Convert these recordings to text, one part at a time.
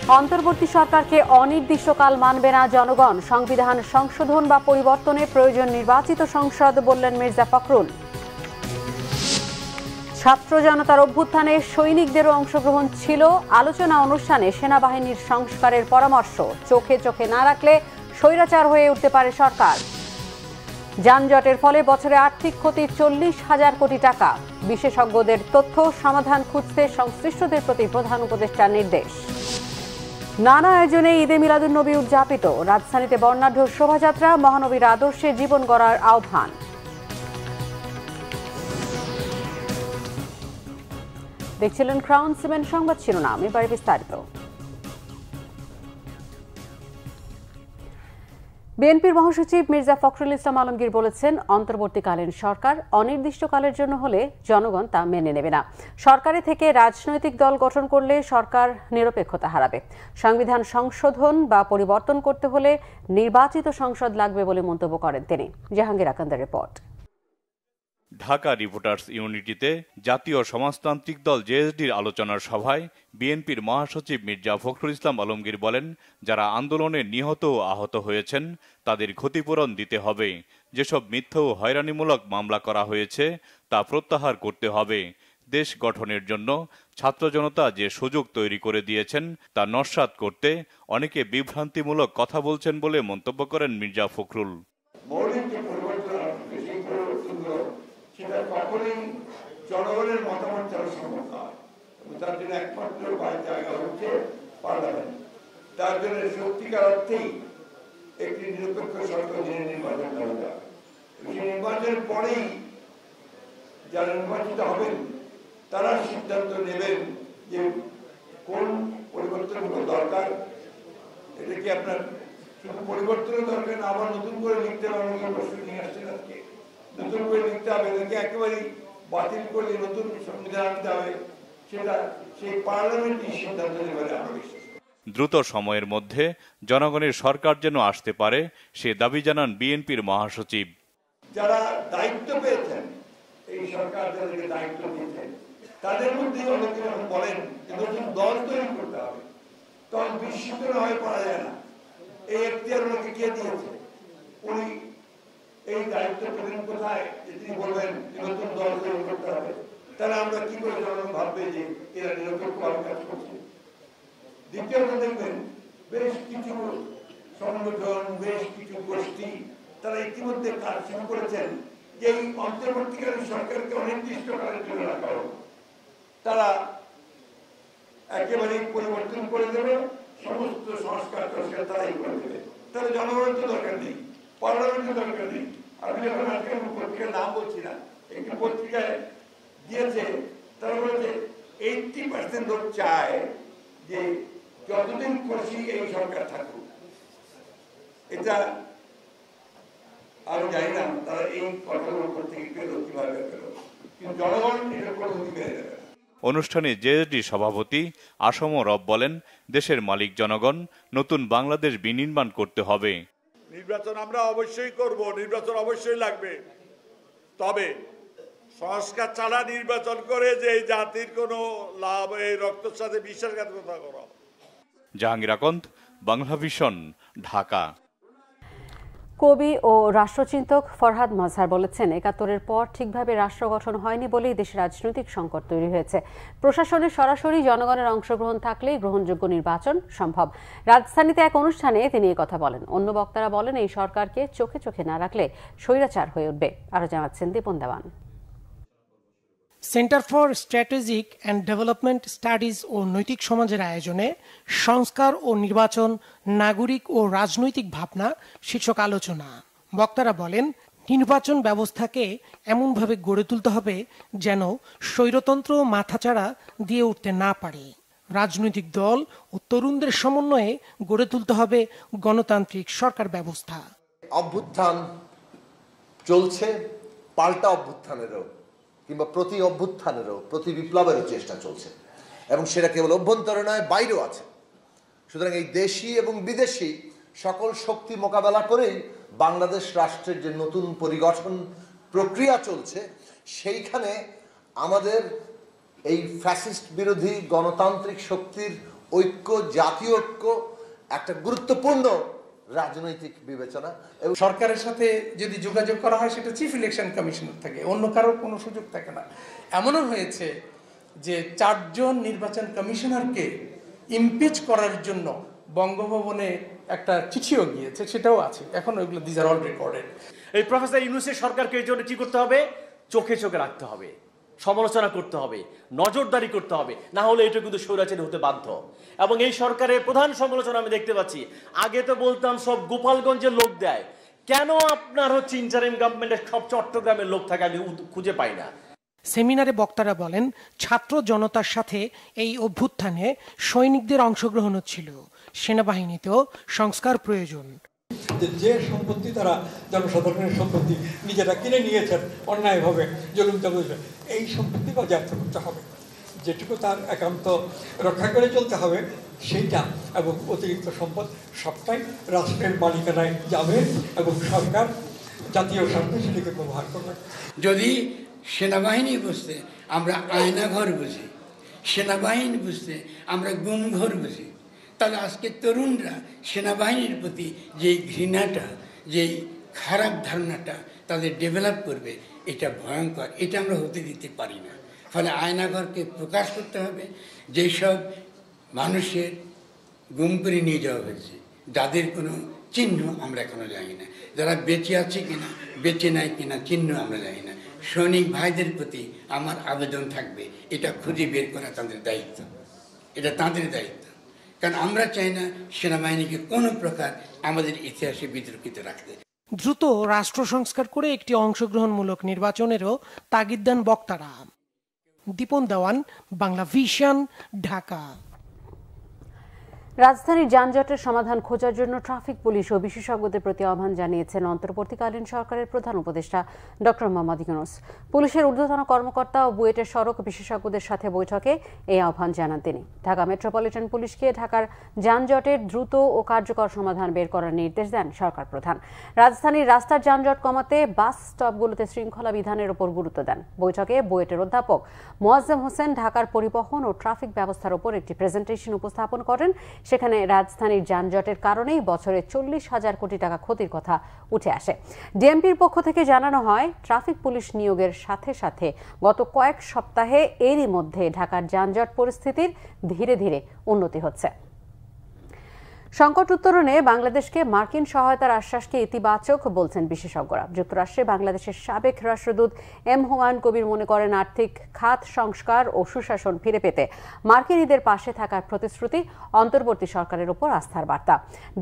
অন্তর্বর্তী সরকারকে অনির্দিষ্টকাল মানবে না জনগণ, সংবিধান সংশোধন বা পরিবর্তনে প্রয়োজন নির্বাচিত সংসদ, বললেন মির্জা ফখরুল। ছাত্র জনতার অভ্যুত্থানে সৈনিকদেরও অংশগ্রহণ ছিল, আলোচনা অনুষ্ঠানে সেনাবাহিনীর সংস্কারের পরামর্শ, চোখে চোখে না রাখলে স্বৈরাচার হয়ে উঠতে পারে সরকার। যানজটের ফলে বছরে আর্থিক ক্ষতি 40,000 কোটি টাকা, বিশেষজ্ঞদের তথ্য সমাধান খুঁজতে সংশ্লিষ্টদের প্রতি প্রধান উপদেষ্টার নির্দেশ। নানা আয়োজনে ঈদে মিলাদুন্নবী উদযাপিত, রাজধানীতে বর্ণাঢ্য শোভাযাত্রা, মহানবীর আদর্শে জীবন গড়ার আহ্বান। দেখছিলেন ক্রাউন সিমেন্ট সংবাদ শিরোনাম, এবারে বিস্তারিত। বিএনপির মহাসচিব মির্জা ফখরুল ইসলাম আলমগীর বলেছেন, অন্তর্বর্তীকালীন সরকার অনির্দিষ্টকালের জন্য হলে জনগণ তা মেনে নেবে না। সরকারে থেকে রাজনৈতিক দল গঠন করলে সরকার নিরপেক্ষতা হারাবে। সংবিধান সংশোধন বা পরিবর্তন করতে হলে নির্বাচিত সংসদ লাগবে বলে মন্তব্য করেন তিনি। জাহাঙ্গীর আকান্দার রিপোর্ট। ঢাকা রিপোর্টার্স ইউনিটিতে জাতীয় সমাজতান্ত্রিক দল জেএসডির আলোচনার সভায় বিএনপির মহাসচিব মির্জা ফখরুল ইসলাম আলমগীর বলেন, যারা আন্দোলনে নিহত ও আহত হয়েছেন তাদের ক্ষতিপূরণ দিতে হবে। যেসব মিথ্যা ও হয়রানিমূলক মামলা করা হয়েছে তা প্রত্যাহার করতে হবে। দেশ গঠনের জন্য ছাত্র জনতা যে সুযোগ তৈরি করে দিয়েছেন তা নস্যাৎ করতে অনেকে বিভ্রান্তিমূলক কথা বলছেন বলে মন্তব্য করেন মির্জা ফখরুল। সেটা কখনোই জনগণের মতামত ছাড়া সম্ভব নয়। তার জন্য একমাত্র জায়গা হচ্ছে পার্লামেন্ট। তার জন্য সত্যিকার অর্থেই একটি নিরপেক্ষ সরকার নির্বাচন করা যায়। সেই নির্বাচনের পরেই যারা নির্বাচিত হবেন তারা সিদ্ধান্ত নেবেন যে কোন পরিবর্তনগুলো দরকার। এটা কি আপনার শুধু পরিবর্তনের দরকার না, আবার নতুন করে লিখতে হবে? আমাকে প্রশ্ন নিয়ে আসছেন আজকে, নতুন করে লিখতে হবে নাকি একেবারেই বাতিল করে নতুন সংবিধান আনতে হবে? সেটা সেই পার্লামেন্টই সিদ্ধান্ত নেবে আমরা বিশ্বাস। দ্রুত সময়ের মধ্যে জনগণের সরকার যেন আসতে পারে সে দাবি জানান বিএনপির মহাসচিব। যারা দায়িত্ব পেয়েছেন, এই সরকার যাদেরকে দায়িত্ব দিয়েছেন তাদের মধ্যে অনেকে বলেন যে নতুন দল তৈরি করতে হবে, তখন বিস্মিত হয়ে পড়া যায় না। এই এখতিয়ার ওনাকে কে দিয়েছে? উনি এই দায়িত্ব পেলেন কোথায় যে তিনি বলবেন নতুন দল তৈরি করতে হবে? তাহলে আমরা কি করে জনগণ ভাববে যে এরা নিরপেক্ষভাবে কাজ করছে? দ্বিতীয়ত দেখবেন বেশ কিছু সংগঠন, বেশ কিছু গোষ্ঠী তারা ইতিমধ্যে কাজ শুরু করেছেন যে এই অন্তর্বর্তীকালীন সরকারকে অনির্দিষ্টকালের জন্য রাখা হোক। তারা একেবারেই পরিবর্তন করে দেবে, সমস্ত সংস্কার তারাই করে দেবে। তাহলে জনগণের তো দরকার নেই, পার্লামেন্টের দরকার নেই। আমি যখন আজকে পত্রিকার নাম বলছি না, একটি পত্রিকায় দিয়েছে, তারা বলেছে 80% লোক চায় যে যতদিন খুশি এই সরকার থাকুক। এটা আমি জানি না তারা এই কথাগুলোর উপর থেকে পেল কিভাবে পেল, কিন্তু জনগণ এটার কোনো মেনে দেবে না। অনুষ্ঠানে জেএসডি সভাপতি আসম রব বলেন, দেশের মালিক জনগণ, নতুন বাংলাদেশ বিনির্মাণ করতে হবে। নির্বাচন আমরা অবশ্যই করব, নির্বাচন অবশ্যই লাগবে, তবে সংস্কার ছাড়া নির্বাচন করে যে এই জাতির কোনো লাভ, এই রক্তের সাথে বিশ্বাসঘাতকতা করা। জাহাঙ্গীর আকন্দ, বাংলাভিশন, ঢাকা। কবি ও রাষ্ট্রচিন্তক ফরহাদ মজহার বলেছেন, ৭১-এর পর ঠিকভাবে রাষ্ট্র গঠন হয়নি বলেই দেশে রাজনৈতিক সংকট তৈরি হয়েছে। প্রশাসনের সরাসরি জনগণের অংশগ্রহণ থাকলেই গ্রহণযোগ্য নির্বাচন সম্ভব। রাজধানীতে এক অনুষ্ঠানে তিনি এই কথা বলেন। অন্য বক্তারা বলেন, এই সরকারকে চোখে চোখে না রাখলে স্বৈরাচার হয়ে উঠবে। আরো জানাচ্ছেন Dipan Dewan. Centre for strategic and development studies ও নৈতিক সমাজের আয়োজনে সংস্কার ও নির্বাচন, নাগরিক ও রাজনৈতিক ভাবনা শীর্ষক আলোচনা। বক্তারা বলেন, নির্বাচন ব্যবস্থাকে এমনভাবে গড়ে তুলতে হবে যেন স্বৈরতন্ত্র মাথাচাড়া দিয়ে উঠতে না পারে। রাজনৈতিক দল ও তরুণদের সমন্বয়ে গড়ে তুলতে হবে গণতান্ত্রিক সরকার ব্যবস্থা। অভ্যুত্থান চলছে, পাল্টা অভ্যুত্থানেরও কিংবা প্রতি অভ্যুত্থানেরও, প্রতি বিপ্লবেরও চেষ্টা চলছে, এবং সেটা কেবল অভ্যন্তরে নয়, বাইরেও আছে। সুতরাং এই দেশি এবং বিদেশি সকল শক্তি মোকাবেলা করেই বাংলাদেশ রাষ্ট্রের যে নতুন পরিগঠন প্রক্রিয়া চলছে, সেইখানে আমাদের এই ফ্যাসিস্ট বিরোধী গণতান্ত্রিক শক্তির ঐক্য, জাতীয় ঐক্য একটা গুরুত্বপূর্ণ রাজনৈতিক বিবেচনা। এবং সরকারের সাথে যদি যোগাযোগ করা হয় সেটা চিফ ইলেকশন কমিশনার থাকে, অন্য কারোর কোনো সুযোগ থাকে না। এমনও হয়েছে যে 4 জন নির্বাচন কমিশনারকে ইমপিচ করার জন্য বঙ্গভবনে একটা চিঠিও গিয়েছে, সেটাও আছে এখন, ওইগুলো দিজ আর অল রেকর্ডেড। এই প্রফেসর ইউনূসের সরকারকে এই জন্য কি করতে হবে? চোখে চোখে রাখতে হবে, সমালোচনা করতে হবে, নজরদারি করতে হবে, না হলে এটা কিন্তু স্বৈরাচারী হতে বাধ্য। এবং এই সরকারের প্রধান সমালোচনা আমি দেখতে পাচ্ছি, আগে তো বলতাম সব গোপালগঞ্জের লোক দেয়, কেন আপনার হচ্ছে ইন্টারিম গভর্নমেন্টের সব চট্টগ্রামের লোক থাকে আমি খুঁজে পাই না। সেমিনারে বক্তারা বলেন, ছাত্র জনতার সাথে এই অভ্যুত্থানে সৈনিকদের অংশগ্রহণ ছিল, সেনাবাহিনীতেও সংস্কার প্রয়োজন। যে সম্পত্তি তারা জনসাধারণের সম্পত্তি নিজেরা কিনে নিয়েছেন অন্যায়ভাবে, জুলুম চালুছে, এই সম্পত্তি বাজেয়াপ্ত করতে হবে, যেটুকু তার একান্ত রক্ষা করে চলতে হবে সেইটা, এবং অতিরিক্ত সম্পদ সবটাই রাষ্ট্রের মালিকানায় যাবে এবং সরকার জাতীয় স্বার্থে সেটাকে ব্যবহার করবে। যদি সেনাবাহিনী বুঝতে আমরা আয়নাঘর বুঝি, সেনাবাহিনী বুঝতে আমরা গুমঘর বুঝি, তাহলে আজকে তরুণরা সেনাবাহিনীর প্রতি যেই ঘৃণাটা, যেই খারাপ ধারণাটা তাদের ডেভেলপ করবে, এটা ভয়ঙ্কর, এটা আমরা হতে দিতে পারি না। ফলে আয়নাঘরকে প্রকাশ করতে হবে। যেসব মানুষের গুম করে নিয়ে যাওয়া হয়েছে, যাদের কোনো চিহ্ন আমরা এখনো জানি না, যারা বেঁচে আছে কিনা, বেঁচে নাই কিনা চিহ্ন আমরা জানি না, সৈনিক ভাইদের প্রতি আমার আবেদন থাকবে, এটা খুঁজে বের করা তাদের দায়িত্ব, এটা তাদের দায়িত্ব। কারণ আমরা চাই না সেনাবাহিনীকে কোনো প্রকার আমাদের ইতিহাসে বিতর্কিত রাখতে। দ্রুত রাষ্ট্র সংস্কার করে একটি অংশগ্রহণমূলক নির্বাচনেরও তাগিদ দেন বক্তারা। দীপন দেওয়ান, বাংলা ভিশন, ঢাকা। রাজধানীর যানজটের সমাধান খোঁজার জন্য ট্রাফিক পুলিশ ও বিশেষজ্ঞদের প্রতি আহ্বান জানিয়েছেন অন্তর্বর্তীকালীন সরকারের প্রধান উপদেষ্টা ডক্টর মোহাম্মদ ইউনূস। পুলিশের ঊর্ধ্বতন কর্মকর্তা ও বুয়েটের সড়ক বিশেষজ্ঞদের সাথে বৈঠকে এই আহ্বান জানান তিনি। ঢাকা মেট্রোপলিটন পুলিশকে ঢাকার যানজটের দ্রুত ও কার্যকর সমাধান বের করার নির্দেশ দেন সরকার প্রধান। রাজধানীর রাস্তার যানজট কমাতে বাস স্টপগুলোতে শৃঙ্খলা বিধানের উপর গুরুত্ব দেন। বৈঠকে বুয়েটের অধ্যাপক মোয়াজ্জেম হোসেন ঢাকার পরিবহন ও ট্রাফিক ব্যবস্থার উপর একটি প্রেজেন্টেশন উপস্থাপন করেন। সেখানে রাজধানীর যানজটের কারণেই বছরে 40,000 কোটি টাকা ক্ষতির কথা উঠে আসে। ডিএমপির পক্ষ থেকে জানানো হয়, ট্রাফিক পুলিশ নিয়োগের সাথে সাথে গত কয়েক সপ্তাহে এরই মধ্যে ঢাকার যানজট পরিস্থিতির ধীরে ধীরে উন্নতি হচ্ছে। সংকট উত্তরণে বাংলাদেশকে মার্কিন সহায়তার আশ্বাসকে ইতিবাচক বলছেন বিশেষজ্ঞরা। যুক্তরাষ্ট্রে বাংলাদেশের সাবেক রাষ্ট্রদূত এম হুমায়ুন কবির মনে করেন, আর্থিক খাত সংস্কার ও সুশাসন ফিরে পেতে মার্কিনীদের পাশে থাকার প্রতিশ্রুতি অন্তর্বর্তী সরকারের উপর আস্থার বার্তা।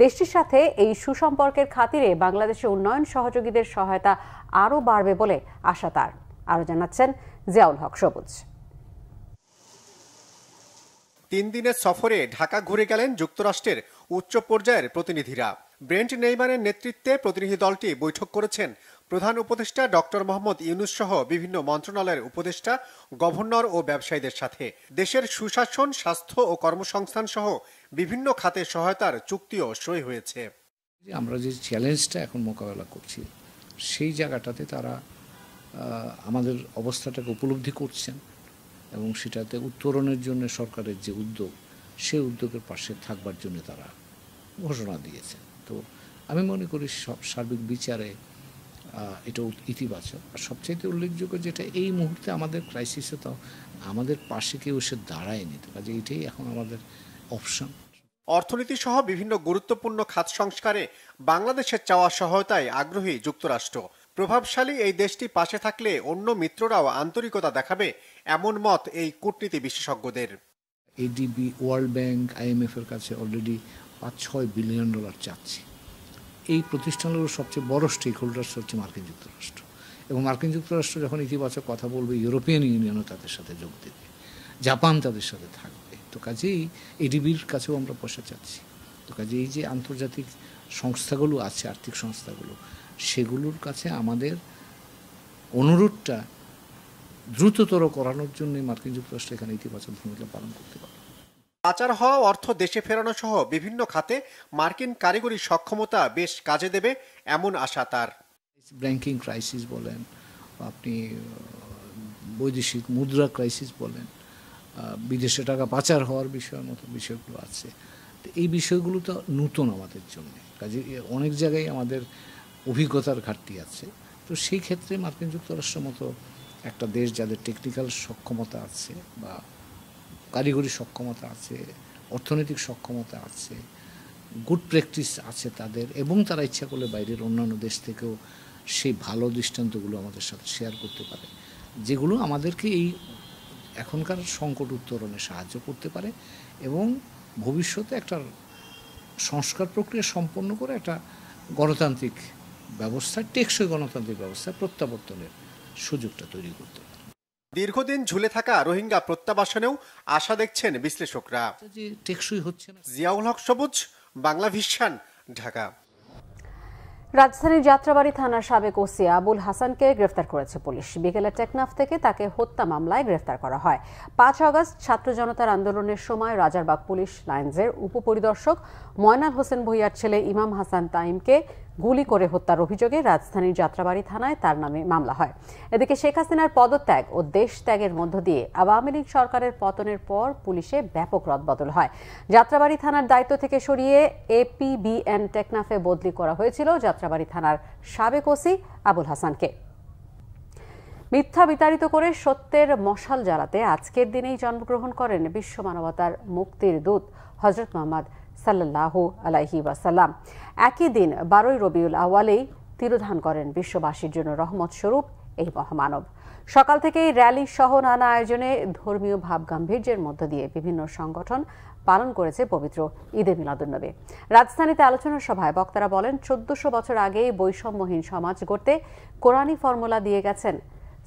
দেশটির সাথে এই সুসম্পর্কের খাতিরে বাংলাদেশের উন্নয়ন সহযোগীদের সহায়তা আরও বাড়বে বলে আশা তার। আরও জানাচ্ছেন জিয়াউল হক সবুজ। 3 দিনের সফরে ঢাকা ঘুরে গেলেন যুক্তরাষ্ট্রের উচ্চ পর্যায়ের প্রতিনিধিরা। ব্রেন্ট নেইমারের নেতৃত্বে প্রতিনিধি দলটি বৈঠক করেছেন প্রধান উপদেষ্টা ডক্টর মোহাম্মদ ইউনূস সহ বিভিন্ন মন্ত্রণালয়ের উপদেষ্টা, গভর্নর ও ব্যবসায়ীদের সাথে। দেশের সুশাসন, স্বাস্থ্য ও কর্মসংস্থান সহ বিভিন্ন খাতে সহায়তার চুক্তিও সই হয়েছে। আমরা যে চ্যালেঞ্জটা এখন মোকাবেলা করছি, সেই জায়গাটাতে তারা আমাদের অবস্থাটাকে উপলব্ধি করছেন এবং সেটাতে উত্তরণের জন্য সরকারের যে উদ্যোগ, সেই উদ্যোগের পাশে থাকবার জন্য তারা ঘোষণা দিয়েছেন। তো আমি মনে করি সার্বিক বিচারে এটা ইতিবাচক। আর সবচাইতে উল্লেখযোগ্য যেটা, এই মুহূর্তে আমাদের ক্রাইসিসে তো আমাদের পাশে কেউ এসে দাঁড়ায়নি, তো কাজে এটাই এখন আমাদের অপশন। অর্থনীতি সহ বিভিন্ন গুরুত্বপূর্ণ খাত সংস্কারে বাংলাদেশের চাওয়া সহায়তায় আগ্রহী যুক্তরাষ্ট্র। প্রভাবশালী এই দেশটি পাশে থাকলে অন্য মিত্ররাও আন্তরিকতা দেখাবে, এমন মত এই কূটনীতি বিশেষজ্ঞদের। এডিবি, ওয়ার্ল্ড ব্যাংক, IMF এর কাছে অলরেডি $5-6 বিলিয়ন চাচ্ছে। এই প্রতিষ্ঠানগুলোর সবচেয়ে বড় স্টেক হোল্ডার্স হচ্ছে মার্কিন যুক্তরাষ্ট্র, এবং মার্কিন যুক্তরাষ্ট্র যখন ইতিবাচক কথা বলবে, ইউরোপিয়ান ইউনিয়নও তাদের সাথে যোগ দেবে, জাপান তাদের সাথে থাকবে। তো কাজেই এডিবির কাছেও আমরা পয়সা চাচ্ছি। তো কাজে এই যে আন্তর্জাতিক সংস্থাগুলো আছে, আর্থিক সংস্থাগুলো, সেগুলোর কাছে আমাদের অনুরোধটা দ্রুততর করানোর জন্য মার্কিন যুক্তরাষ্ট্র এখানে ইতিবাচক ভূমিকা পালন করতে পারে। পাচার হওয়া অর্থ দেশে ফেরানো সহ বিভিন্ন খাতে মার্কিন কারিগরি সক্ষমতা বেশ কাজে দেবে, এমন আশা তার। ব্যাংকিং ক্রাইসিস বলেন, আপনি বৈদেশিক মুদ্রা ক্রাইসিস বলেন, বিদেশে টাকা পাচার হওয়ার বিষয়ের মতো বিষয়গুলো আছে। তো এই বিষয়গুলো তো নতুন আমাদের জন্য, কাজে অনেক জায়গায় আমাদের অভিজ্ঞতার ঘাটতি আছে। তো সেই ক্ষেত্রে মার্কিন যুক্তরাষ্ট্রের মতো একটা দেশ যাদের টেকনিক্যাল সক্ষমতা আছে বা কারিগরি সক্ষমতা আছে, অর্থনৈতিক সক্ষমতা আছে, গুড প্র্যাকটিস আছে তাদের, এবং তারা ইচ্ছা করলে বাইরের অন্যান্য দেশ থেকেও সেই ভালো দৃষ্টান্তগুলো আমাদের সাথে শেয়ার করতে পারে, যেগুলো আমাদেরকে এই এখনকার সংকট উত্তরণে সাহায্য করতে পারে এবং ভবিষ্যতে একটা সংস্কার প্রক্রিয়া সম্পন্ন করে একটা গণতান্ত্রিক ব্যবস্থা, টেকসই গণতান্ত্রিক ব্যবস্থা প্রত্যাবর্তনের সুযোগটা তৈরি করতে পারে। দীর্ঘদিন ঝুলে থাকা রোহিঙ্গা প্রত্যাবাসনেও আশা দেখছেন বিশ্লেষকরা। টেকসই হচ্ছে না। জিয়াউল হক সবুজ, বাংলা ভিশন, ঢাকা। রাজধানীর যাত্রাবাড়ী থানার সাবেক ওসি আবুল হাসানকে গ্রেফতার করেছে পুলিশ। বিকেলে টেকনাফ থেকে তাকে হত্যা মামলায় গ্রেফতার করা হয়। ৫ আগস্ট ছাত্র জনতার আন্দোলনের সময় রাজারবাগ পুলিশ লাইন্সের উপপরিদর্শক ময়নাল হোসেন ভূঁইয়ার ছেলে ইমাম হাসান তাইমকে গুলি করে হত্যার অভিযোগে রাজধানীর যাত্রাবাড়ী থানায় তার নামে মামলা হয়। এদিকে শেখ হাসিনার পদত্যাগ ও দেশ ত্যাগের মধ্য দিয়ে আওয়ামী লীগ সরকারের পতনের পর পুলিশে ব্যাপক রদবদল হয়। যাত্রাবাড়ী থানার দায়িত্ব থেকে সরিয়ে এপিবিএন টেকনাফে বদলি করা হয়েছিল যাত্রাবাড়ী থানার সাবেক ওসি আবুল হাসানকে। মিথ্যা বিতাড়িত করে সত্যের মশাল জ্বালাতে আজকের দিনেই জন্মগ্রহণ করেন বিশ্ব মানবতার মুক্তির দূত হযরত মুহাম্মদ সাল্লাল্লাহু আলাইহি ওয়াসাল্লাম। একই দিন 12 রবিউল আউয়ালেই তিরোধান করেন বিশ্ববাসীর জন্য রহমত স্বরূপ এই মহামানব। সকাল থেকেই র্যালি সহ নানা আয়োজনে ধর্মীয় ভাব গাম্ভীর্যের মধ্য দিয়ে বিভিন্ন সংগঠন পালন করেছে পবিত্র ঈদে মিলাদুন্নবী। রাজধানীতে আলোচনা সভায় বক্তারা বলেন, 1400 বছর আগেই বৈষম্যহীন সমাজ গড়তে কোরআনী ফর্মুলা দিয়ে গেছেন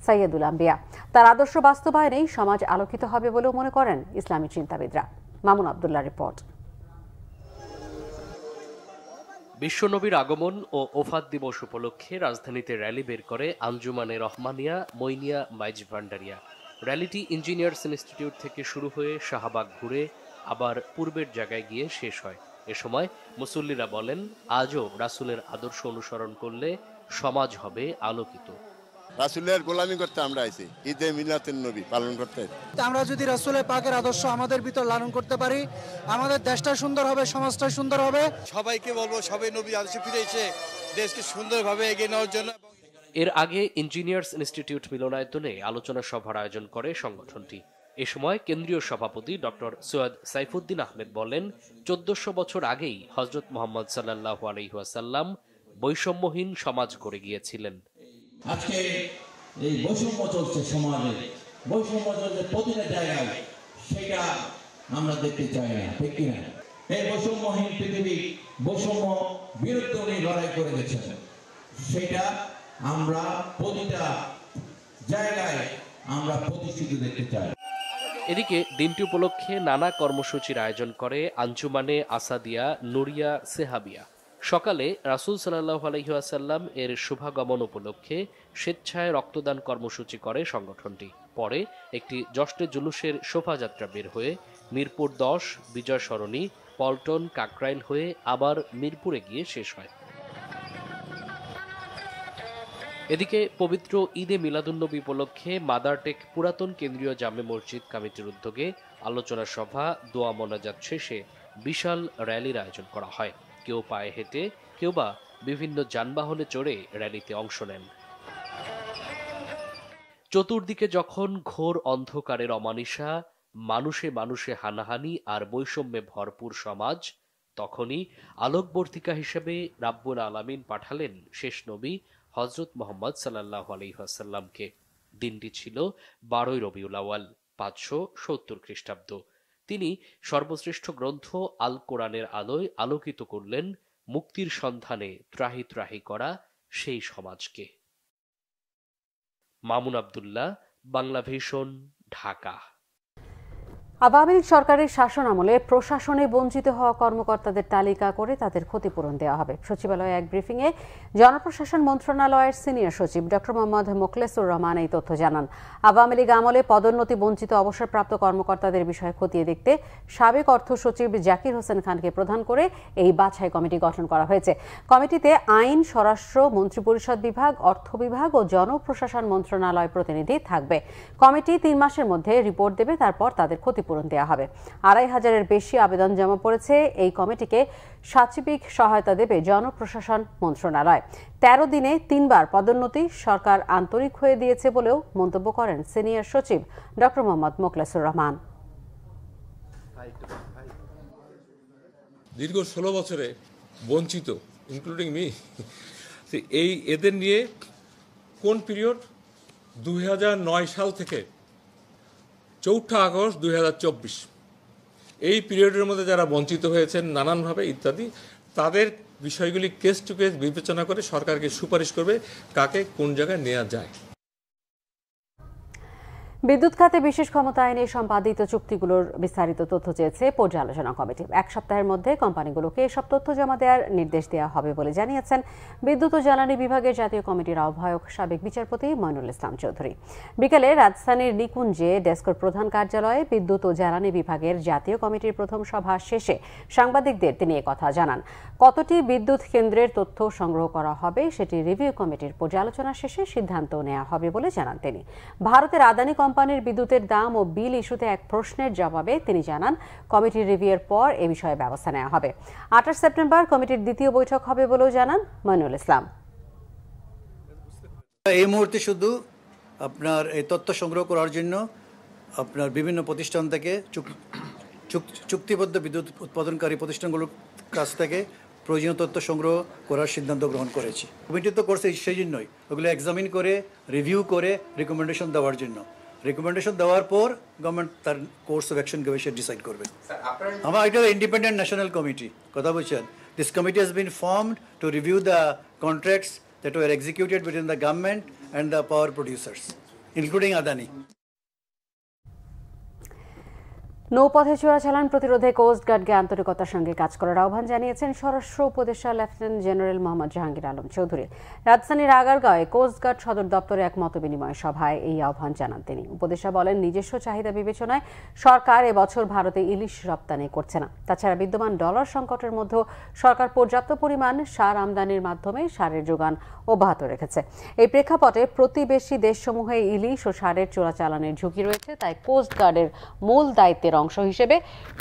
সাইয়্যিদুল আম্বিয়া। তার আদর্শ বাস্তবায়নেই সমাজ আলোকিত হবে বলেও মনে করেন ইসলামী চিন্তাবিদরা। মামুন আব্দুল্লাহ রিপোর্ট। বিশ্বনবীর আগমন ও ওফাত দিবস উপলক্ষে রাজধানীতে র্যালি বের করে আঞ্জুমানে রহমানিয়া মইনিয়া মাইজ ভান্ডারিয়া। র্যালিটি ইঞ্জিনিয়ার্স ইনস্টিটিউট থেকে শুরু হয়ে শাহবাগ ঘুরে আবার পূর্বের জায়গায় গিয়ে শেষ হয়। এ সময় মুসল্লিরা বলেন, আজও রাসূলের আদর্শ অনুসরণ করলে সমাজ হবে আলোকিত। রাসূলের গোলামি করতে আমরা আইছি, ঈদে মিলাদুন্নবী পালন করতে। আমরা যদি রাসূলের পাকের আদর্শ আমাদের ভিতর লালন করতে পারি, আমাদের দেশটা সুন্দর হবে, সমাজটা সুন্দর হবে। সবাইকে বলবো সবাই নবী আদর্শে ফিরে এসে দেশকে সুন্দরভাবে এগিয়ে নেওয়ার জন্য। এর আগে ইঞ্জিনিয়ার্স ইনস্টিটিউট মিলনায়তনে আলোচনা সভার আয়োজন করে সংগঠনটি। এ সময় কেন্দ্রীয় সভাপতি ডক্টর সৈয়দ সাইফুদ্দিন আহমেদ বলেন, 1400 বছর আগেই হযরত মুহাম্মদ সাল্লাল্লাহু আলাইহি ওয়াসাল্লাম বৈষম্যহীন সমাজ গড়ে গিয়েছিলেন। আজকে এই বৈষম্য চলছে সমাজে, বৈষম্য চলছে প্রতিটা জায়গায়, সেটা আমরা দেখতে চাই না, ঠিক কিনা? এই বৈষম্যহীন পৃথিবী, বৈষম্য বিরুদ্ধে উনি লড়াই করে গেছেন, সেটা আমরা প্রতিটা জায়গায় আমরা প্রতিষ্ঠিত দেখতে চাই। এদিকে দিনটি উপলক্ষে নানা কর্মসূচির আয়োজন করে আঞ্জুমানে আসাদিয়া নুরিয়া সেহাবিয়া। সকালে রাসূল সাল্লাল্লাহু আলাইহি ওয়াসাল্লাম এর শুভাগমন উপলক্ষে স্বেচ্ছায় রক্তদান কর্মসূচি করে সংগঠনটি। পরে একটি জশ্নে জুলুসের শোভাযাত্রা বের হয়ে মিরপুর 10, বিজয় সরণি, পল্টন, কাকরাইল হয়ে আবার মিরপুরে গিয়ে শেষ হয়। এদিকে পবিত্র ঈদে মিলাদুন্নবী উপলক্ষে মাদারটেক পুরাতন কেন্দ্রীয় জামে মসজিদ কমিটির উদ্যোগে আলোচনা সভা, দোয়া মোনাজাত শেষে বিশাল র্যালির আয়োজন করা হয়। কেউ পায়ে হেঁটে, কেউ বা বিভিন্ন যানবাহনে চড়ে র্যালিতে অংশ নেন। চতুর্দিকে যখন ঘোর অন্ধকারের অমানিসা, মানুষে মানুষে হানাহানি আর বৈষম্যে ভরপুর সমাজ, তখনই আলোকবর্তিকা হিসেবে রাব্বুল আলামিন পাঠালেন শেষ নবী হযরত মুহাম্মদ সাল্লাল্লাহু আলাইহি ওয়াসাল্লামকে। দিনটি ছিল 12 রবিউল আউয়াল, 570 খ্রিস্টাব্দ। তিনি সর্বশ্রেষ্ঠ গ্রন্থ আল কোরআনের আলোয় আলোকিত করলেন মুক্তির সন্ধানে ত্রাহি ত্রাহি করা সেই সমাজকে। মামুন আব্দুল্লাহ, বাংলা ভিশন, ঢাকা। আওয়ামী লীগ সরকারের শাসন আমলে প্রশাসনে বঞ্চিত হওয়া কর্মকর্তাদের তালিকা করে তাদের ক্ষতিপূরণ দেওয়া হবে। সচিবালয়ে এক ব্রিফিংয়ে জনপ্রশাসন মন্ত্রণালয়ের সিনিয়র সচিব ডক্টর মোহাম্মদ মোখলেসুর রহমান এই তথ্য জানান। আওয়ামী লীগ আমলে পদোন্নতি বঞ্চিত অবসরপ্রাপ্ত কর্মকর্তাদের বিষয়ে খতিয়ে দেখতে সাবেক অর্থ সচিব জাকির হোসেন খানকে প্রধান করে এই বাছাই কমিটি গঠন করা হয়েছে। কমিটিতে আইন, স্বরাষ্ট্র, মন্ত্রিপরিষদ বিভাগ, অর্থ বিভাগ ও জনপ্রশাসন মন্ত্রণালয় প্রতিনিধি থাকবে। কমিটি 3 মাসের মধ্যে রিপোর্ট দেবে, তারপর তাদের ক্ষতিপূরণ দেওয়া হবে। 2500-এর বেশি আবেদন জমা পড়েছে। এই কমিটিকে সাচিবিক সহায়তা দেবে জনপ্রশাসন মন্ত্রণালয়। 13 দিনে 3 বার পদোন্নতি সরকার আন্তরিক হয়ে দিয়েছে বলেও মন্তব্য করেন সিনিয়র সচিব ডক্টর মোহাম্মদ মোখলেসুর রহমান। দীর্ঘ 16 বছরে বঞ্চিত, ইনক্লুডিং মি, এই এদের নিয়ে কোন পিরিয়ড 2009 সাল থেকে 4 আগস্ট 2024 এই পিরিয়ডের মধ্যে যারা বঞ্চিত হয়েছেন নানানভাবে ইত্যাদি, তাদের বিষয়গুলি কেস টু কেস বিবেচনা করে সরকারকে সুপারিশ করবে কাকে কোন জায়গায় নেওয়া যায়। বিদ্যুৎ খাতে বিশেষ ক্ষমতা আইনে সম্পাদিত চুক্তিগুলোর বিস্তারিত তথ্য চেয়েছে পর্যালোচনা কমিটি। 1 সপ্তাহের মধ্যে কোম্পানিগুলোকে এসব তথ্য জমা দেওয়ার নির্দেশ দেওয়া হবে বলে জানিয়েছেন বিদ্যুৎ ও জ্বালানি বিভাগের জাতীয় কমিটির আহ্বায়ক সাবেক বিচারপতি মইনুল ইসলাম চৌধুরী। বিকেলে রাজধানীর নিকুঞ্জে ডেস্কর প্রধান কার্যালয়ে বিদ্যুৎ ও জ্বালানি বিভাগের জাতীয় কমিটির প্রথম সভা শেষে সাংবাদিকদের তিনি কথা জানান। কতটি বিদ্যুৎ কেন্দ্রের তথ্য সংগ্রহ করা হবে সেটি রিভিউ কমিটির পর্যালোচনা শেষে সিদ্ধান্ত নেওয়া হবে বলে জানান তিনি। ভারতের আদানি কোম্পানির বিদ্যুতের দাম ও বিল ইস্যুতে এক প্রশ্নের জবাবে তিনি জানান, কমিটির রিভিউয়ের পর এ বিষয়ে ব্যবস্থা নেওয়া হবে। 28 সেপ্টেম্বর কমিটির দ্বিতীয় বৈঠক হবে বলেও জানান মইনুল ইসলাম। এই মুহূর্তে শুধু আপনার এই তথ্য সংগ্রহ করার জন্য আপনার বিভিন্ন প্রতিষ্ঠান থেকে চুক্তিবদ্ধ বিদ্যুৎ উৎপাদনকারী প্রতিষ্ঠানগুলোর কাছ থেকে প্রয়োজনীয় তথ্য সংগ্রহ করার সিদ্ধান্ত গ্রহণ করেছি। কমিটি তো করছে সেই জন্যই, ওগুলো এক্সামিন করে রিভিউ করে রিকমেন্ডেশন দেওয়ার জন্য। রিকমেন্ডেশন দেওয়ার পর গভর্নমেন্ট তার কোর্স অফ অ্যাকশন সে ডিসাইড করবে। আমার এটা ইন্ডিপেন্ডেন্ট ন্যাশনাল কমিটি, কথা বলছেন। This committee has been formed to review the contracts that were executed between the government and the power producers including Adani. নৌপথে চোরাচালান প্রতিরোধে কোস্টগার্ডকে আন্তরিকতার সঙ্গে কাজ করার আহ্বান জানিয়েছেন স্বরাষ্ট্র উপদেষ্টা লেফটেন্যান্ট জেনারেল মোহাম্মদ জাহাঙ্গীর আলম চৌধুরী। রাজধানীর আগারগাঁওয়ে কোস্টগার্ড সদর দপ্তরে এক মতবিনিময় সভায় এই আহ্বান জানান তিনি। উপদেষ্টা বলেন, নিজস্ব চাহিদা বিবেচনায় সরকার এবছর ভারতে ইলিশ রপ্তানি করছে না। তাছাড়া বিদ্যমান ডলার সংকটের মধ্যে সরকার পর্যাপ্ত পরিমাণ সার আমদানির মাধ্যমে সারের যোগান অব্যাহত রেখেছে। এই প্রেক্ষাপটে প্রতিবেশী দেশসমূহে ইলিশ ও সারের চোরাচালানের ঝুঁকি রয়েছে, তাই কোস্টগার্ডের মূল দায়িত্বের অংশ হিসেবে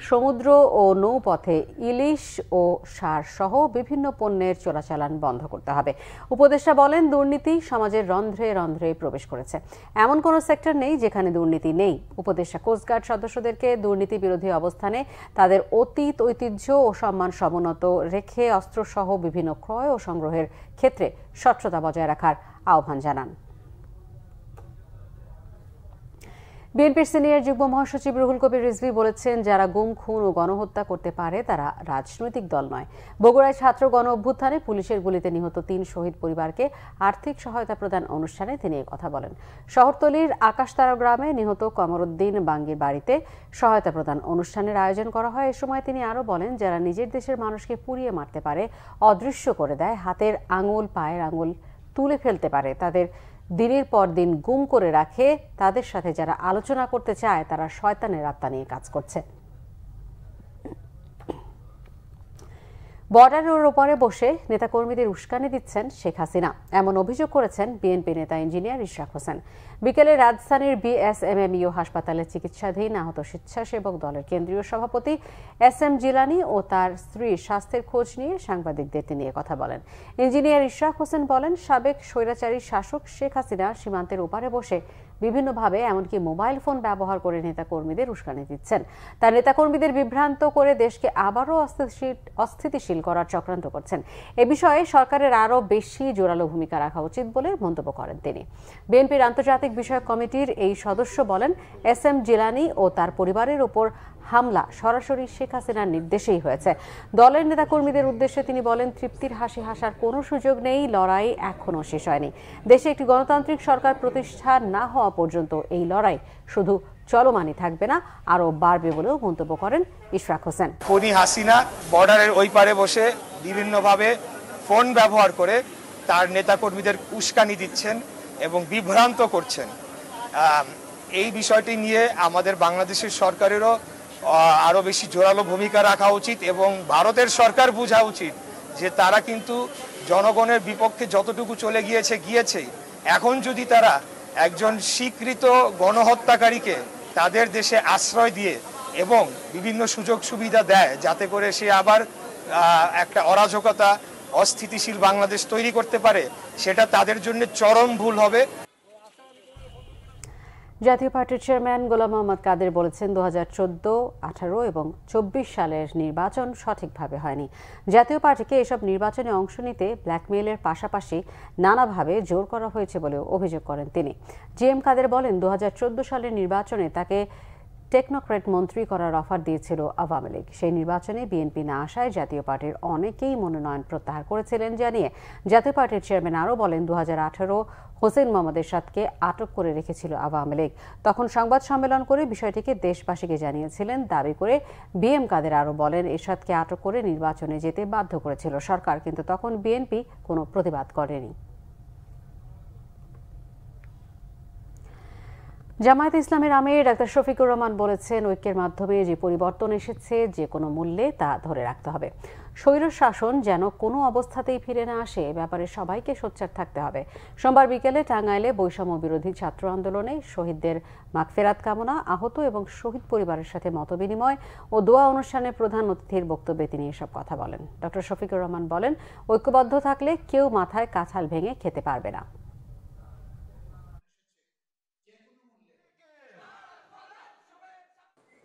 সমুদ্র ও নৌপথে ইলিশ ও সার সহ বিভিন্ন পণ্যের চোরাচালান বন্ধ করতে হবে। উপদেষ্টা বলেন, দুর্নীতি সমাজের রন্ধ্রে রন্ধ্রে প্রবেশ করেছে। এমন কোনো সেক্টর নেই যেখানে দুর্নীতি নেই। উপদেষ্টা কোস্টগার্ড সদস্যদেরকে দুর্নীতি বিরোধী অবস্থানে তাদের অতীত ঐতিহ্য ও সম্মান সমুন্নত রেখে অস্ত্রসহ বিভিন্ন ক্রয় ও সংগ্রহের ক্ষেত্রে স্বচ্ছতা বজায় রাখার আহ্বান জানান। বিএনপির সিনিয়র যুগ্ম মহাসচিব রুহুল কবির রিজভী বলেছেন, যারা গুম, খুন ও গণহত্যা করতে পারে তারা রাজনৈতিক দল নয়। বগুড়ায় ছাত্র গণ অভ্যুত্থানে পুলিশের গুলিতে নিহত 3 শহীদ পরিবারকে আর্থিক সহায়তা প্রদান অনুষ্ঠানে তিনি এই কথা বলেন। শহরতলির আকাশতারা গ্রামে নিহত কমরউদ্দিন বাঙ্গির বাড়িতে সহায়তা প্রদান অনুষ্ঠানের আয়োজন করা হয়। এ সময় তিনি আরও বলেন, যারা নিজের দেশের মানুষকে পুড়িয়ে মারতে পারে, অদৃশ্য করে দেয়, হাতের আঙুল পায়ের আঙুল তুলে ফেলতে পারে, তাদের দিনের পর দিন গুম করে রাখে, তাদের সাথে যারা আলোচনা করতে চায় তারা শয়তানের আত্মা নিয়ে কাজ করছে। বর্ডারের ওপারে বসে নেতাকর্মীদের উস্কানি দিচ্ছেন শেখ হাসিনা, এমন অভিযোগ করেছেন বিএনপি নেতা ইঞ্জিনিয়ার ইশরাক হোসেন। বিকেলে রাজধানীর বিএসএমএমইউ হাসপাতালে চিকিৎসাধীন আহত স্বেচ্ছাসেবক দলের কেন্দ্রীয় সভাপতি SM জিলানী ও তার স্ত্রীর স্বাস্থ্যের খোঁজ নিয়ে সাংবাদিকদের তিনি কথা বলেন। ইঞ্জিনিয়ার ইশরাক হোসেন বলেন, সাবেক স্বৈরাচারী শাসক শেখ হাসিনা সীমান্তের ওপারে বসে বিভিন্নভাবে এমনকি মোবাইল ফোন ব্যবহার করে নেতাকর্মীদের উস্কানি দিচ্ছেন। তার নেতাকর্মীদের বিভ্রান্ত করে দেশকে আবারও অস্থিতিশীল করার চক্রান্ত করছেন। এ বিষয়ে সরকারের আরও বেশি জোরালো ভূমিকা রাখা উচিত বলে মন্তব্য করেন তিনি। বিএনপির আন্তর্জাতিক বিষয়ক কমিটির এই সদস্য বলেন, SM জিলানী ও তার পরিবারের উপর হামলা সরাসরি শেখ হাসিনার নির্দেশেই হয়েছে। দলের নেতাকর্মীদের উদ্দেশ্যে তিনি বলেন, তৃপ্তির হাসি হাসার কোনো সুযোগ নেই, লড়াই এখনও শেষ হয়নি। দেশে একটি গণতান্ত্রিক সরকার প্রতিষ্ঠা না হওয়া পর্যন্ত এই লড়াই শুধু চলমানই থাকবে না, আরও বাড়বে বলেও মন্তব্য করেন ইশরাক হোসেন। খুনি হাসিনা বর্ডারের ওই পারে বসে বিভিন্নভাবে ফোন ব্যবহার করে তার নেতাকর্মীদের উস্কানি দিচ্ছেন এবং বিভ্রান্ত করছেন। এই বিষয়টি নিয়ে আমাদের বাংলাদেশের সরকারেরও আরও বেশি জোরালো ভূমিকা রাখা উচিত এবং ভারতের সরকার বোঝা উচিত যে তারা কিন্তু জনগণের বিপক্ষে যতটুকু চলে গিয়েছেই। এখন যদি তারা একজন স্বীকৃত গণহত্যাকারীকে তাদের দেশে আশ্রয় দিয়ে এবং বিভিন্ন সুযোগ সুবিধা দেয় যাতে করে সে আবার একটা অরাজকতা, অস্থিতিশীল বাংলাদেশ তৈরি করতে পারে, সেটা তাদের জন্য চরম ভুল হবে। জাতীয় পার্টির চেয়ারম্যান গোলাম মোহাম্মদ কাদের বলেছেন 2014, 18 এবং 24 সালের নির্বাচন সঠিকভাবে হয়নি। জাতীয় পার্টিকে এসব নির্বাচনে অংশ নিতে ব্ল্যাকমেইলের পাশাপাশি নানাভাবে জোর করা হয়েছে বলেও অভিযোগ করেন তিনি। জিএম কাদের বলেন 2014 সালের নির্বাচনে তাকে টেকনোক্র্যাট মন্ত্রী করার অফার দিয়েছিল আওয়ামী লীগ। সেই নির্বাচনে বিএনপি না আসায় জাতীয় পার্টির অনেকেই মনোনয়ন প্রত্যাহার করেছিলেন জানিয়ে জাতীয় পার্টির চেয়ারম্যান আরও বলেন 2018 হোসেন মোহাম্মদ এরশাদকে আটক করে রেখেছিল আওয়ামী লীগ। তখন সংবাদ সম্মেলন করে বিষয়টিকে দেশবাসীকে জানিয়েছিলেন দাবি করে বিএম কাদের আরও বলেন এরশাদকে আটক করে নির্বাচনে যেতে বাধ্য করেছিল সরকার, কিন্তু তখন বিএনপি কোনো প্রতিবাদ করেনি। জামায়াতে ইসলামের আমির ডাক্তার শফিকুর রহমান বলেছেন ঐক্যের মাধ্যমে যে পরিবর্তন এসেছে যে কোনো মূল্যে তা ধরে রাখতে হবে। স্বৈর শাসন যেন কোনো অবস্থাতেই ফিরে না আসে, এ ব্যাপারে সবাইকে সোচ্চার থাকতে হবে। সোমবার বিকেলে টাঙ্গাইলে বৈষম্য বিরোধী ছাত্র আন্দোলনে শহীদদের মাগফিরাত কামনা, আহত এবং শহীদ পরিবারের সাথে মতবিনিময় ও দোয়া অনুষ্ঠানে প্রধান অতিথির বক্তব্যে তিনি এসব কথা বলেন। ডক্টর শফিকুর রহমান বলেন ঐক্যবদ্ধ থাকলে কেউ মাথায় কাঁঠাল ভেঙে খেতে পারবে না।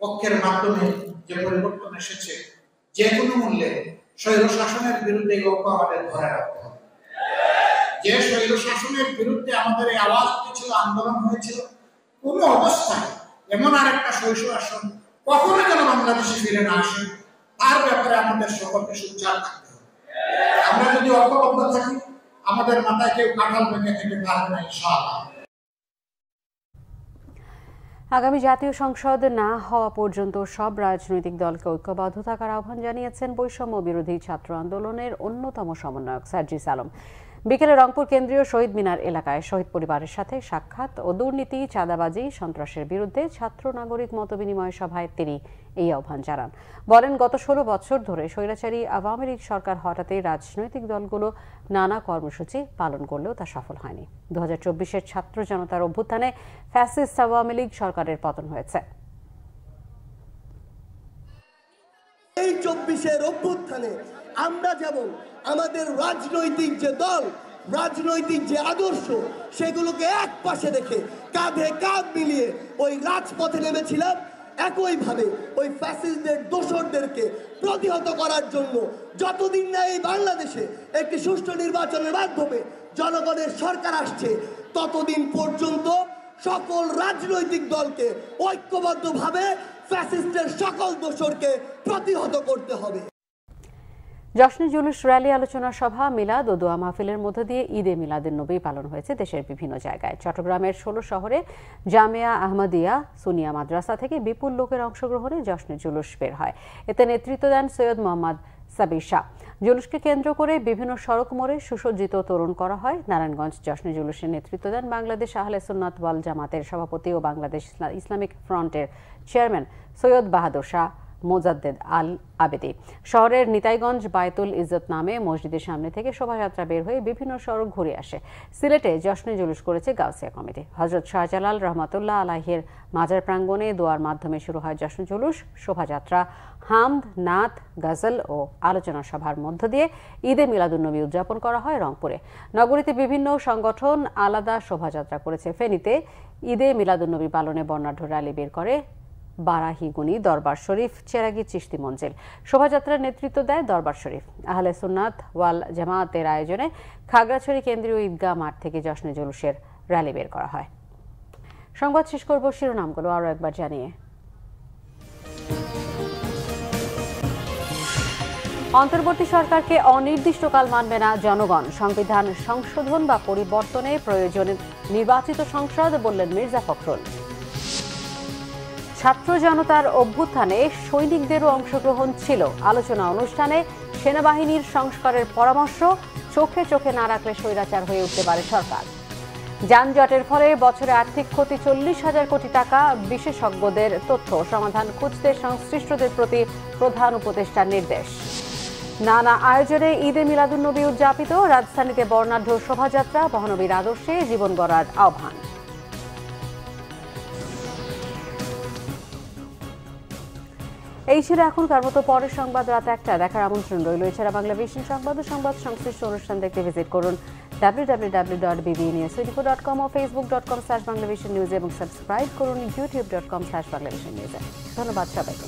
ঐক্যের মাধ্যমে যে পরিবর্তন এসেছে যে কোনো মূল্যে স্বৈর শাসনের বিরুদ্ধে ঐক্য আমাদের ধরে রাখতে হবে। যে স্বৈর শাসনের বিরুদ্ধে আমাদের এই আওয়াজ উঠেছিল, আন্দোলন হয়েছিল, কোনো অবস্থায় এমন আর একটা স্বৈর শাসন কখনো যেন বাংলাদেশে ফিরে না আসে, তার ব্যাপারে আমাদের সকলকে সোচ্চার থাকতে হবে। আমরা যদি ঐক্যবদ্ধ থাকি আমাদের মাথায় কেউ কাঁঠাল ভেঙে খেতে পারবে না ইনশাআল্লাহ। আগামী জাতীয় সংসদ না হওয়া পর্যন্ত সব রাজনৈতিক দলকে ঐক্যবদ্ধ থাকার আহ্বান জানিয়েছেন বৈষম্য বিরোধী ছাত্র আন্দোলনের অন্যতম সমন্বয়ক সার্জিস আলম। বিকেলে রংপুর কেন্দ্রীয় শহীদ মিনার এলাকায় শহীদ পরিবারের সাথে সাক্ষাৎ ও দুর্নীতি, চাঁদাবাজি, সন্ত্রাসের বিরুদ্ধে ছাত্র নাগরিক মতবিনিময় সভায় তিনি এই আহ্বান জানান। বলেন গত 16 বছর ধরে স্বৈরাচারী আওয়ামী লীগ সরকার হটাতে রাজনৈতিক দলগুলো নানা কর্মসূচি পালন করলেও তা সফল হয়নি। 2024-এর ছাত্র জনতার অভ্যুত্থানে ফ্যাসিস্ট আওয়ামী লীগ সরকারের পতন হয়েছে। এই 24-এর অভ্যুত্থানে আমরা যেমন আমাদের রাজনৈতিক যে দল, রাজনৈতিক যে আদর্শ, সেগুলোকে এক পাশে রেখে কাঁধে কাঁধ মিলিয়ে ওই রাজপথে নেমেছিলাম, একইভাবে ওই ফ্যাসিস্টদের দোসরদেরকে প্রতিহত করার জন্য যতদিন না এই বাংলাদেশে একটি সুষ্ঠু নির্বাচনের মাধ্যমে জনগণের সরকার আসছে ততদিন পর্যন্ত সকল রাজনৈতিক দলকে ঐক্যবদ্ধভাবে ফ্যাসিস্টের সকল দোসরকে প্রতিহত করতে হবে। জশ্নে জুলুস, র্যালি, আলোচনা সভা, মিলাদ ও দোয়া মাহফিলের মধ্য দিয়ে ঈদে মিলাদুন নবী পালন হয়েছে দেশের বিভিন্ন জায়গায়। চট্টগ্রামের 16 শহরে জামিয়া আহমদিয়া সুনিয়া মাদ্রাসা থেকে বিপুল লোকের অংশগ্রহণে জশ্নে জুলুস বের হয়। এতে নেতৃত্ব দেন সৈয়দ মোহাম্মদ সাবির শাহ। জুলুসকে কেন্দ্র করে বিভিন্ন সড়ক মোড়ে সুসজ্জিত তোরণ করা হয়। নারায়ণগঞ্জ জশ্নে জুলুসের নেতৃত্ব দেন বাংলাদেশ আহলে সুন্নাত ওয়াল জামাতের সভাপতি ও বাংলাদেশ ইসলামিক ফ্রন্টের চেয়ারম্যান সৈয়দ বাহাদুর শাহ মোজাদ্দেদ আল আবেদি। শহরের নিতাইগঞ্জ বায়তুল ইজ্জত নামে মসজিদের সামনে থেকে শোভাযাত্রা বের হয়ে বিভিন্ন সড়ক ঘুরে আসে। সিলেটে জশ্নে জুলুস করেছে গাউসিয়া কমিটি। হযরত শাহজালাল রহমাতুল্লাহ আলাইহির মাজার প্রাঙ্গণে দোয়ার মাধ্যমে শুরু হয় জশ্নে জুলুস। শোভাযাত্রা, হামদ, নাত, গজল ও আলোচনা সভার মধ্য দিয়ে ঈদে মিলাদুন্নবী উদযাপন করা হয় রংপুরে। নগরীতে বিভিন্ন সংগঠন আলাদা শোভাযাত্রা করেছে। ফেনীতে ঈদে মিলাদুন্নবী পালনে বর্ণাঢ্য র্যালি বের করে বারাহিগুনি, দরবার শরীফ, চেরাগি, চিশতি মঞ্জিল। শোভাযাত্রার নেতৃত্ব দেয় দরবার শরীফ। আহলে সুন্নাত ওয়াল জামাতের আয়োজনে খাগড়াছড়ি কেন্দ্রীয় ঈদগাহ মাঠ থেকে জশ্নে জুলুসের র্যালি বের করা হয়। সংবাদ শেষ করব শিরোনামগুলো আরও একবার জানিয়ে। অন্তর্বর্তী সরকারকে অনির্দিষ্টকাল মানবে না জনগণ। সংবিধান সংশোধন বা পরিবর্তনে প্রয়োজনে নির্বাচিত সংসদ, বললেন মির্জা ফখরুল। ছাত্র জনতার অভ্যুত্থানে সৈনিকদেরও অংশগ্রহণ ছিল। আলোচনা অনুষ্ঠানে সেনাবাহিনীর সংস্কারের পরামর্শ, চোখে চোখে না রাখলে স্বৈরাচার হয়ে উঠতে পারে সরকার। যানজটের ফলে বছরে আর্থিক ক্ষতি 40,000 কোটি টাকা, বিশেষজ্ঞদের তথ্য। সমাধান খুঁজতে সংশ্লিষ্টদের প্রতি প্রধান উপদেষ্টার নির্দেশ। নানা আয়োজনে ঈদে মিলাদুন্নবী উদযাপিত। রাজধানীতে বর্ণাঢ্য শোভাযাত্রা, মহানবীর আদর্শে জীবন গড়ার আহ্বান। এই ছিল এখনকার মতো। পরের সংবাদ রাত 1টা দেখার আমন্ত্রণ রইল। এছাড়া বাংলাভিশন সংবাদ ও সংবাদ সংশ্লিষ্ট অনুষ্ঠান দেখতে ভিজিট করুন www.bbnews24.com ও facebook.com/banglavisionnews এবং সাবস্ক্রাইব করুন youtube.com/banglavisionnews। ধন্যবাদ সবাইকে।